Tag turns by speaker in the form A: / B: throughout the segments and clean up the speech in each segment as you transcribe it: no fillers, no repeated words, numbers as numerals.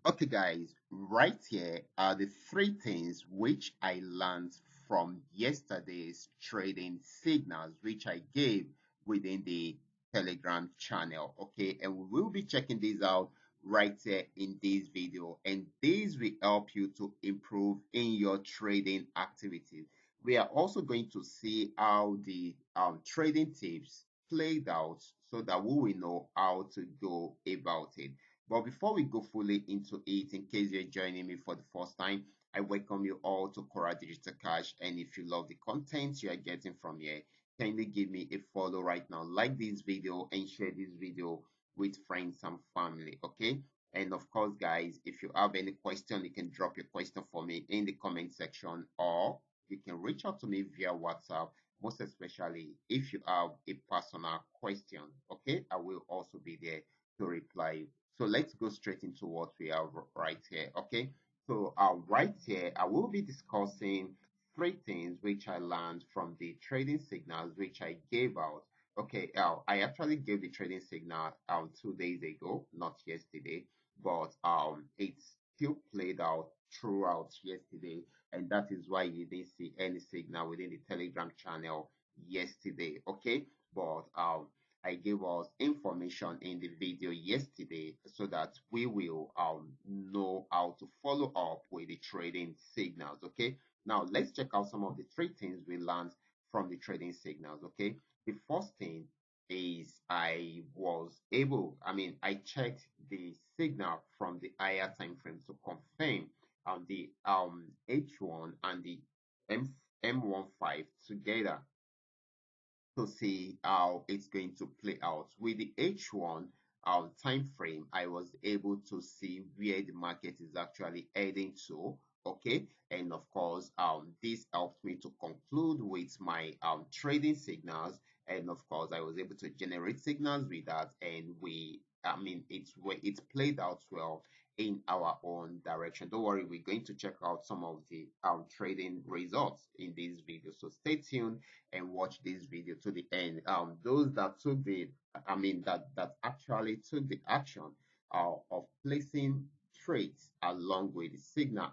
A: Okay, guys, right here are the three things which I learned from yesterday's trading signals, which I gave within the Telegram channel. Okay, and we will be checking these out right here in this video, and these will help you to improve in your trading activities. We are also going to see how the trading tips played out so that we will know how to go about it. But before we go fully into it, in case you're joining me for the first time, I welcome you all to Qora Digital Cash. And if you love the content you are getting from here, kindly give me a follow right now. Like this video and share this video with friends and family. Okay. And of course, guys, if you have any question, you can drop your question for me in the comment section, or you can reach out to me via WhatsApp, most especially if you have a personal question. Okay. I will also be there to reply. So let's go straight into what we have right here. Okay. So right here, I will be discussing three things which I learned from the trading signals which I gave out. Okay, I actually gave the trading signal 2 days ago, not yesterday, but it still played out throughout yesterday, and that is why you didn't see any signal within the Telegram channel yesterday. Okay, but I gave us information in the video yesterday so that we will know how to follow up with the trading signals. Okay, now let's check out some of the three things we learned from the trading signals. Okay, the first thing is I checked the signal from the higher time frame to confirm the H1 and the M15 together to see how it's going to play out. With the H1 time frame, I was able to see where the market is actually heading to. Okay, and of course, this helped me to conclude with my trading signals, and of course, I was able to generate signals with that, and it's played out well in our own direction. Don't worry, we're going to check out some of the trading results in this video, so stay tuned and watch this video to the end. Those that took the, that actually took the action of placing trades along with the signal.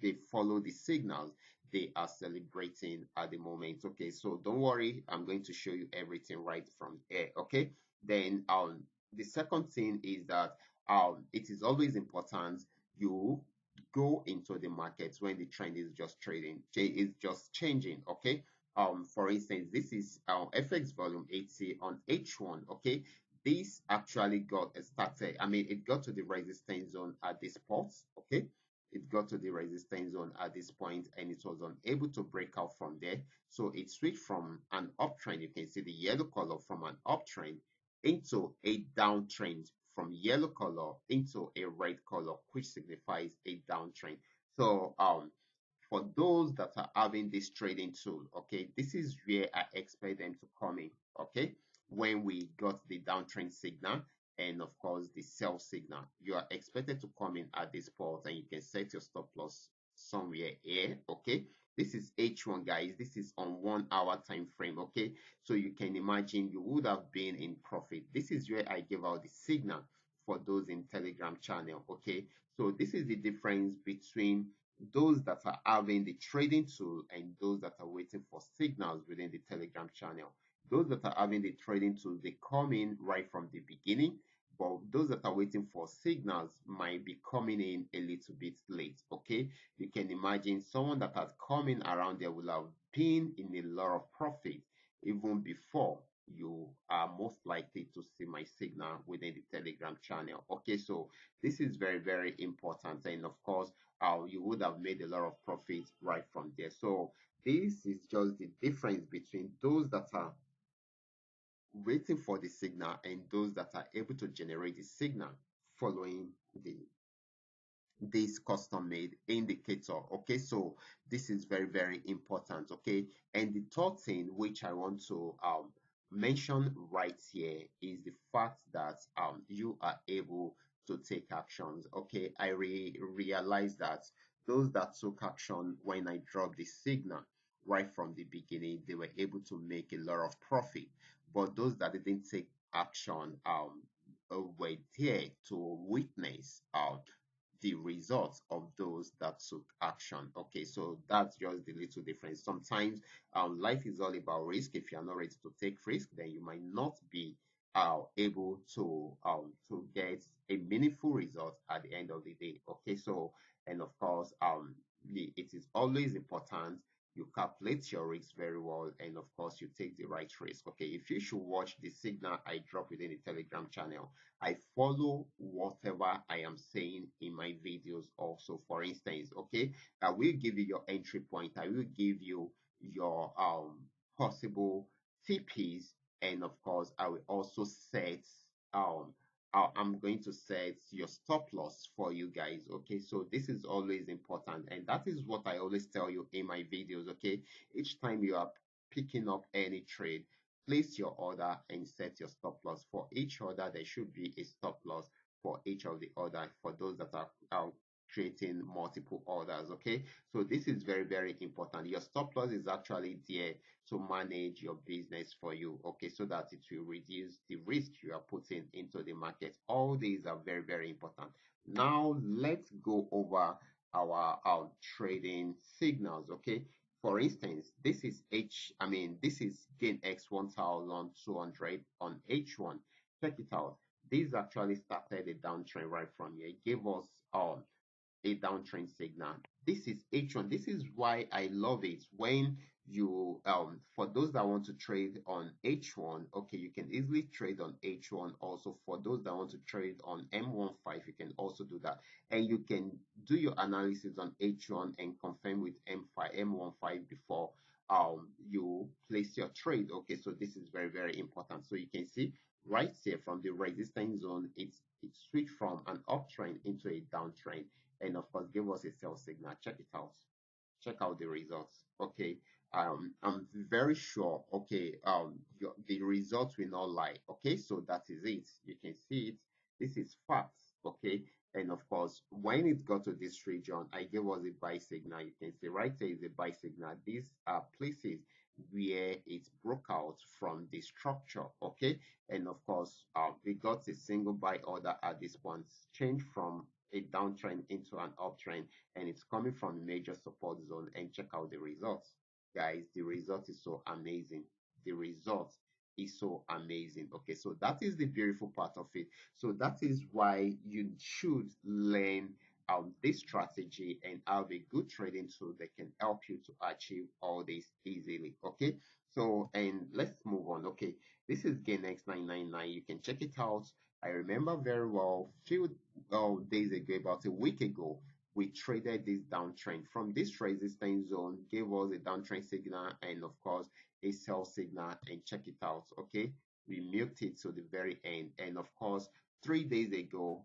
A: They follow the signals. They are celebrating at the moment. Okay, so don't worry. I'm going to show you everything right from here. Okay, then the second thing is that it is always important you go into the market when the trend is just is just changing. Okay, for instance, this is FX volume 80 on H1. Okay, this actually got started. It got to the resistance zone at this spot. Okay, it got to the resistance zone at this point, and it was unable to break out from there. So it switched from an uptrend. You can see the yellow color, from an uptrend into a downtrend, from yellow color into a red color, which signifies a downtrend. So for those that are having this trading tool, okay, this is where I expect them to come in. Okay, when we got the downtrend signal and of course the sell signal, you are expected to come in at this point, and you can set your stop loss somewhere here. Okay, this is H1, guys. This is on 1 hour time frame. Okay, so you can imagine you would have been in profit. This is where I give out the signal for those in Telegram channel. Okay, so this is the difference between those that are having the trading tool and those that are waiting for signals within the Telegram channel. Those that are having the trading tool, they come in right from the beginning, but those that are waiting for signals might be coming in a little bit late. Okay, you can imagine someone that has come in around there will have been in a lot of profit even before you are most likely to see my signal within the Telegram channel. Okay, so this is very, very important, and of course you would have made a lot of profit right from there. So this is just the difference between those that are waiting for the signal and those that are able to generate the signal following this custom made indicator. Okay, so this is very, very important. Okay, and the third thing which I want to mention right here is the fact that you are able to take actions. Okay, I realize that those that took action when I dropped the signal right from the beginning, they were able to make a lot of profit, but those that didn't take action were there to witness the results of those that took action. Okay, so that's just the little difference. Sometimes life is all about risk. If you're not ready to take risk, then you might not be able to get a meaningful result at the end of the day. Okay, so and of course it is always important you calculate your risk very well, and of course you take the right risk. Okay, if you should watch the signal I drop within the Telegram channel, I follow whatever I am saying in my videos also. For instance, okay, I will give you your entry point, I will give you your possible TPs, and of course I will also set um I'm going to set your stop loss for you guys. Okay, so this is always important, and that is what I always tell you in my videos. Okay, each time you are picking up any trade, place your order and set your stop loss. For each order there should be a stop loss for each of the order, for those that are creating multiple orders. Okay, so this is very, very important. Your stop loss is actually there to manage your business for you. Okay, so that it will reduce the risk you are putting into the market. All these are very, very important. Now let's go over our trading signals. Okay, for instance, this is this is gain x 1200 on H1. Check it out. This actually started a downtrend right from here. It gave us a downtrend signal. This is H1. This is why I love it when you for those that want to trade on H1, okay, you can easily trade on H1. Also, for those that want to trade on M15, you can also do that, and you can do your analysis on H1 and confirm with M15 before you place your trade. Okay, so this is very, very important. So you can see right here from the resistance zone, it switched from an uptrend into a downtrend, and of course give us a sell signal. Check it out, check out the results. Okay, I'm very sure, okay, the results will not lie. Okay, so that is it, you can see it, this is facts. Okay, and of course when it got to this region, I gave us a buy signal. You can see right there is a buy signal. These are places where it broke out from the structure. Okay, and of course we got a single buy order at this point, change from a downtrend into an uptrend, and it's coming from a major support zone. And check out the results, guys. The result is so amazing. The result is so amazing. Okay, so that is the beautiful part of it. So that is why you should learn this strategy and have a good trading tool that can help you to achieve all this easily. Okay, so and let's move on. Okay, this is gain x999. You can check it out. I remember very well, few days ago, about a week ago, we traded this downtrend from this resistance zone, gave us a downtrend signal, and of course a sell signal. And check it out. Okay, we milked it to the very end, and of course 3 days ago,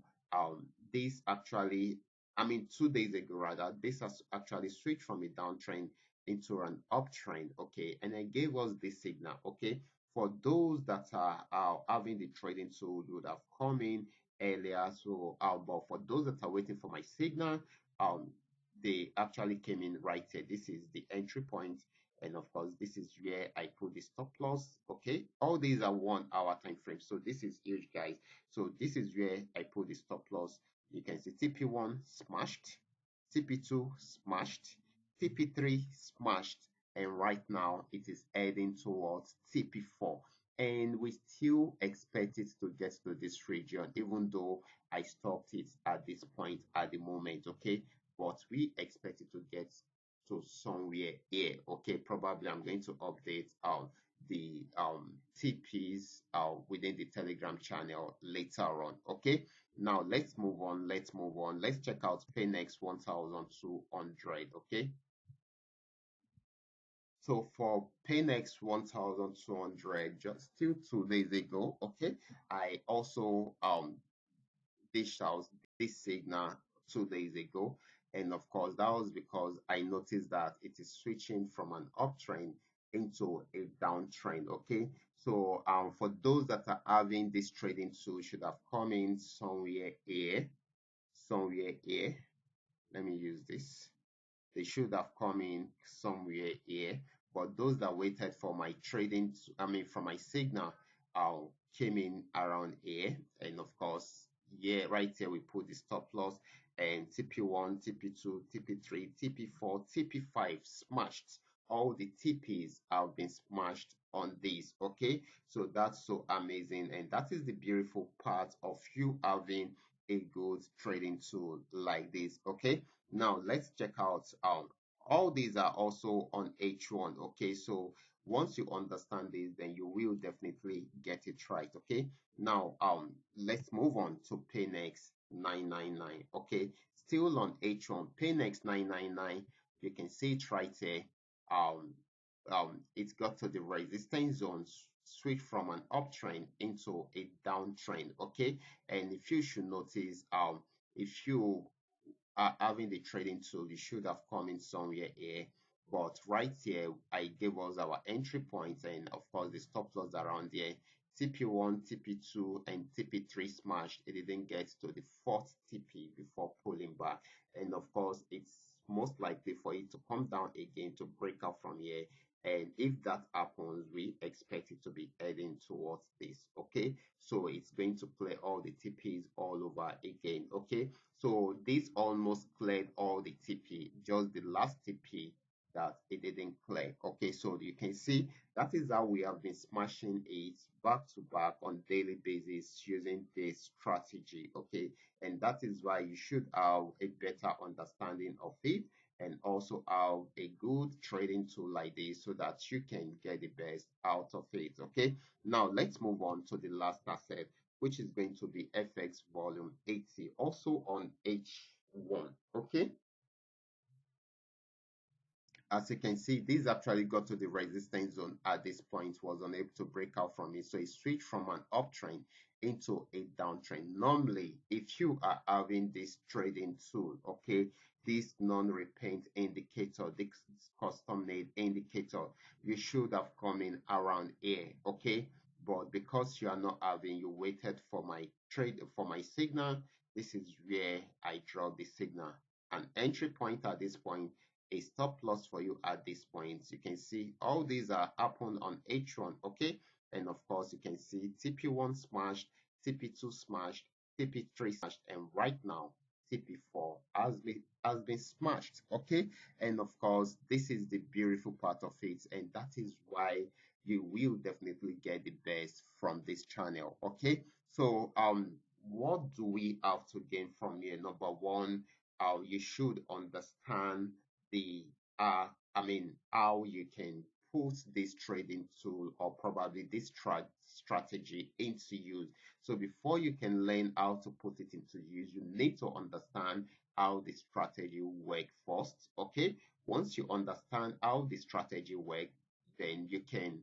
A: this actually, 2 days ago rather, this has actually switched from a downtrend into an uptrend. Okay, and it gave us this signal. Okay, for those that are having the trading tool, would have come in earlier. So but for those that are waiting for my signal, um they actually came in right here. This is the entry point, and of course this is where I put the stop loss. Okay, all these are 1 hour time frame, so this is huge, guys. So this is where I put the stop loss. You can see TP1 smashed, TP2 smashed, TP3 smashed, and right now it is heading towards TP4, and we still expect it to get to this region, even though I stopped it at this point at the moment. Okay, but we expect it to get to somewhere here. Okay, probably I'm going to update the TPs within the Telegram channel later on. Okay, now let's move on. Let's check out PayNext 1200. Okay, so for PayNext 1200, just still 2 days ago, okay, I also dished out this signal 2 days ago. And of course, that was because I noticed that it is switching from an uptrend into a downtrend. Okay, so for those that are having this trading tool, should have come in somewhere here, somewhere here. Let me use this. They should have come in somewhere here, but those that waited for my for my signal, came in around here, and of course Yeah, right here we put the stop loss, and TP1, TP2, TP3, TP4, TP5 smashed. All the TPs have been smashed on this. Okay, so that's so amazing, and that is the beautiful part of you having a good trading tool like this. Okay, now let's check out all these are also on H1. Okay, so once you understand this, then you will definitely get it right. Okay, now let's move on to Paynex 999. Okay, still on H1, Paynex 999. You can see it right here. um it's got to the resistance zone, switch from an uptrend into a downtrend. Okay, and if you should notice, if you having the trading tool, you should have come in somewhere here. But right here, I gave us our entry points, and of course the stop loss around here. TP1, TP2, and TP3 smashed. It didn't get to the fourth TP before pulling back. And of course, it's most likely for it to come down again to break out from here. And if that happens, we expect it to be heading towards this. Okay, so it's going to play all the TPs all over again. Okay, so this almost cleared all the TP, just the last TP that it didn't clear. Okay, so you can see that is how we have been smashing it back to back on daily basis using this strategy. Okay, and that is why you should have a better understanding of it, and also have a good trading tool like this so that you can get the best out of it. Okay, now let's move on to the last asset, which is going to be FX volume 80, also on H1. Okay, as you can see, this actually got to the resistance zone at this point, was unable to break out from it. So it switched from an uptrend into a downtrend. Normally, if you are having this trading tool, okay, this non-repaint indicator, this custom made indicator, you should have come in around here. Okay, but because you are not having, you waited for my trade, for my signal. This is where I draw the signal. An entry point at this point, a stop loss for you at this point. You can see all these are happened on H1. Okay, and of course you can see TP1 smashed, TP2 smashed, TP3 smashed, and right now TP4 has been smashed. Okay, and of course this is the beautiful part of it, and that is why you will definitely get the best from this channel. Okay, so what do we have to gain from here? Number one, you should understand the I mean how you can put this trading tool or probably this strategy into use. So before you can learn how to put it into use, you need to understand how the strategy work first. Okay, once you understand how the strategy work, then you can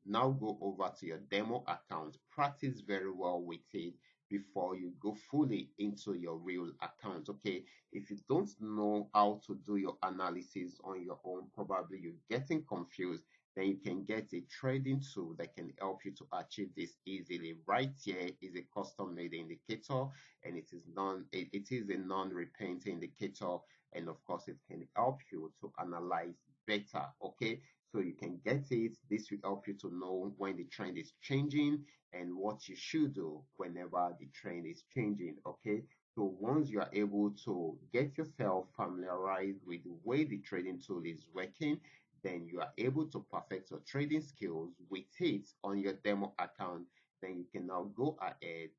A: now go over to your demo account, practice very well with it before you go fully into your real account. Okay, if you don't know how to do your analysis on your own, probably you're getting confused, then you can get a trading tool that can help you to achieve this easily. Right here is a custom made indicator, and it is a non-repaint indicator, and of course it can help you to analyze better. Okay, so you can get it. This will help you to know when the trend is changing and what you should do whenever the trend is changing. Okay, so once you are able to get yourself familiarized with the way the trading tool is working, then you are able to perfect your trading skills with it on your demo account. Then you can now go ahead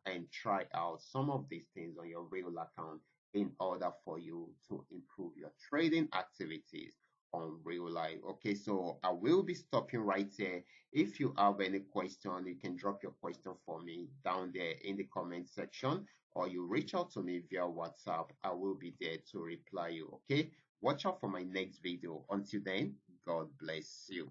A: and try out some of these things on your real account in order for you to improve your trading activities on real life. Okay, so I will be stopping right here. If you have any question, you can drop your question for me down there in the comment section, or you reach out to me via WhatsApp. I will be there to reply you. Okay, watch out for my next video. Until then, God bless you.